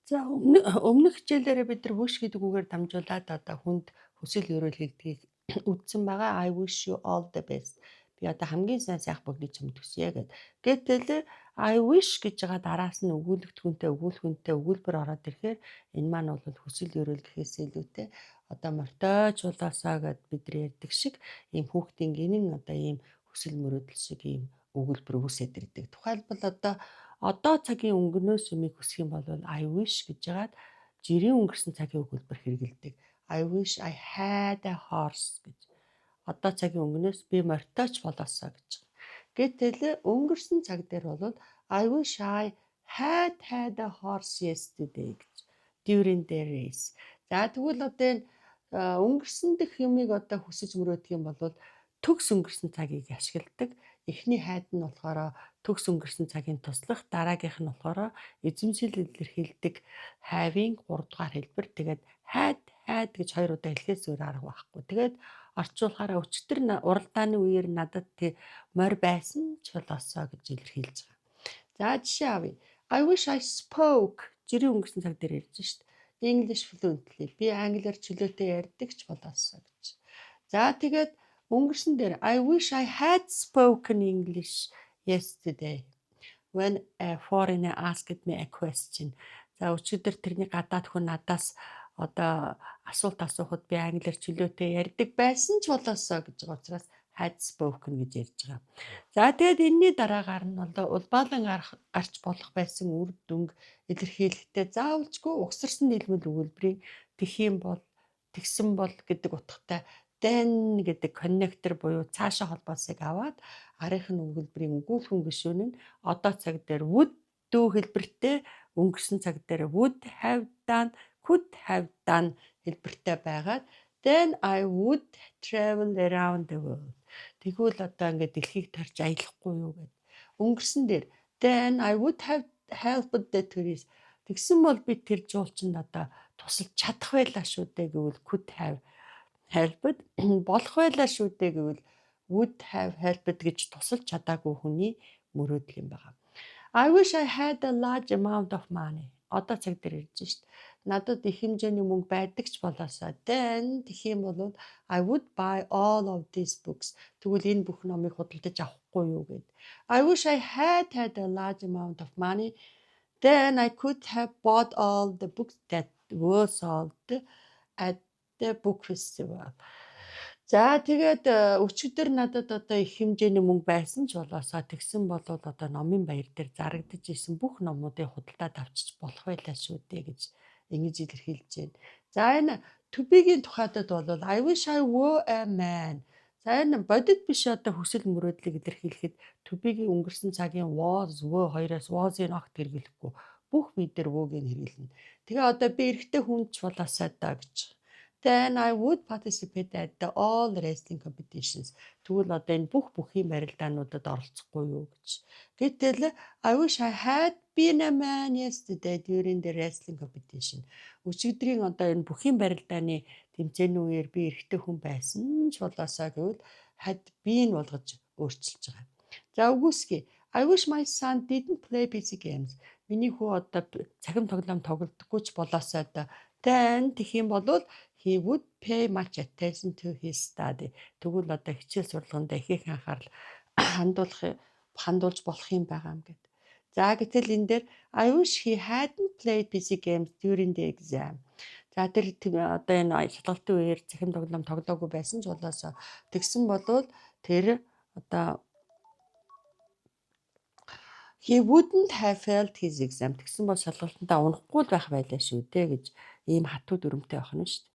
За өмнөх хичээлээрээ бид нар wish гэдэг үгээр дамжуулаад одоо хүнд хүсэл ерөөл хэлдгийг үздсэн байгаа. I wish you all the best. Би одоо хамгийн сайн сайх бүгдийг чамд хүсье гэд. Гэтэл I wish гэж байгаа дараас нь өгүүлэгдэхүүнтэй өгүүлбэр ороод ирэхээр энэ маань бол хүсэл ерөөл гэхээс илүүтэй одоо мордойч болоосаа гэд бид нар ярьдаг шиг ийм хүүхдийн гинэн одоо ийм хүсэл мөрөөдөл шиг ийм өгүүлбэр үсэд ирдэг. Тухайлбал одоо цагийн өнгөнөөс юмыг хүсэх юм бол I wish гэж яагаад жирийн өнгөрсөн цагийн өгүүлбэр хэрэгэлдэг. I wish I had a horse гэж. Одоо цагийн өнгөнөөс би морьтойч болоосоо гэж. Гэтэл өнгөрсөн цаг дээр бол I wish I had a horse yesterday гэж. During the race. За тэгвэл одоо энэ өнгөрсөн дэх юмыг одоо хүсэж мөрөөдөх юм бол төгс өнгөрсөн цагийг ашигладаг. Эхний хайд нь болохоор төгс өнгөрсөн цагийн туслах, дараагийнх нь болохоор эзэмшил илэрхийлдэг having 3 дугаар хэлбэр. Тэгээд had гэж 2 удаа хэлэхээс өөр арга байхгүй. Тэгээд орчуулахаараа өчтөр уралдааны үеэр надад морь байсан ч болоосоо гэж илэрхийлж байгаа. За жишээ авъя. I wish I spoke. Жирийн өнгөрсөн цаг дээр ярьж шít. English fluently. Би англиар чөлөөтэй ярьдаг ч болоосоо гэж. За тэгээд өнгөрсөн дээр I wish I had spoken English yesterday when a foreigner asked me a question. За өчигдөр тэрний гадаад хүн надаас одоо асуулт асуухад би англиар чөлөөтэй ярьдаг байсан ч болоосоо гэж байгаа учраас had spoken гэж ярьж байгаа. За тэгээд энэний дараагаар нь улбаалан гарч болох байсан үр дүнг илэрхийлэхдээ заавалжгүй угсарсан нийлмэл өгүүлбэрийн тэгхийн бол, тэгсэн бол гэдэг утгатай then гэдэг connector буюу цаашаа холбоосыг аваад арийнх нь өгүүлбэрийн өгүүлхэн гишүүн нь одоо цаг дээр would do хэлбэртэй, өнгөрсөн цаг дээр would have done, could have done хэлбэртэй байгаад then I would travel around the world. Тэгвэл одоо ингээд дэлхийг тарж аялахгүй юу гэд. Өнгөрсөн дээр then I would have helped the tourists. Тэгсэн бол би тэр жуулчинд одоо тусалж чадах байлаа шүү дээ гэвэл could have helped, болох байлаа шүү дээ гэвэл would have helped гэж тусалж чадаагүй хүний мөрөөдөл юм байна. I wish I had a large amount of money. Одоо цаг дээр ирж шít. Надад их хэмжээний мөнгө байдаг ч болоосаа then гэх юм бол I would buy all of these books. Тэгвэл энэ бүх номыг худалдаж авахгүй юу гэд. I wish I had a large amount of money. Then I could have bought all the books that were sold at the book festival. За тэгээд өчигдөр надад одоо их хэмжээний мөнгө байсан ч болоосаа тэгсэн бол одоо номын баяр дээр зарагдаж исэн бүх номуудыг худалдаад авчиж болох байлаа шүү дээ гэж ингэж илэрхийлж байна. За энэ to be-гийн тухайдад бол I wish I were a man. За энэ бодит биш одоо хүсэл мөрөөдлийг илэрхийлэхэд to be-гийн өнгөрсөн цагийн was, were хоёроос was-ийн огт хэрэглэхгүй бүх бие дээр were-ийг хэрэглэнэ. Тэгээ одоо би эрэгтэй хүн ч болоосаа даа гэж. Then I would participate at all wrestling competitions. Тэгвэл одоо энэ бүхий барилдаануудад оролцохгүй юу гэж. Гэтэл I wish I had been a man yesterday during the wrestling competition. Өчигдрийн одоо энэ бүхий барилдааны тэмцээний үеэр би эрэгтэй хүн байсан ч болоосаа гэвэл had been болгож өөрчилж байгаа. За үгүйсгий. I wish my son didn't play PC games. Миний хүү одоо цахим тоглоом тоглодоггүй ч болоосаа да. Then гэх юм бол he would pay much attention to his study. Тэгвэл одоо хичээл сурлаганд их анхаарал хандуулж болох юм байгаа юм гэд. За гэтэл энэ дээр I wish he hadn't played PC games during the exam. За тэр одоо энэ шалгалтын үеэр цахим тоглоом тоглоогүй байсан ч болоосоо тэгсэн бол тэр одоо he wouldn't have failed his exam. Тэгсэн бол шалгалтандаа унахгүй байх байлаа шүү дээ гэж ийм хатуу дүрмтэй байна шүү дээ.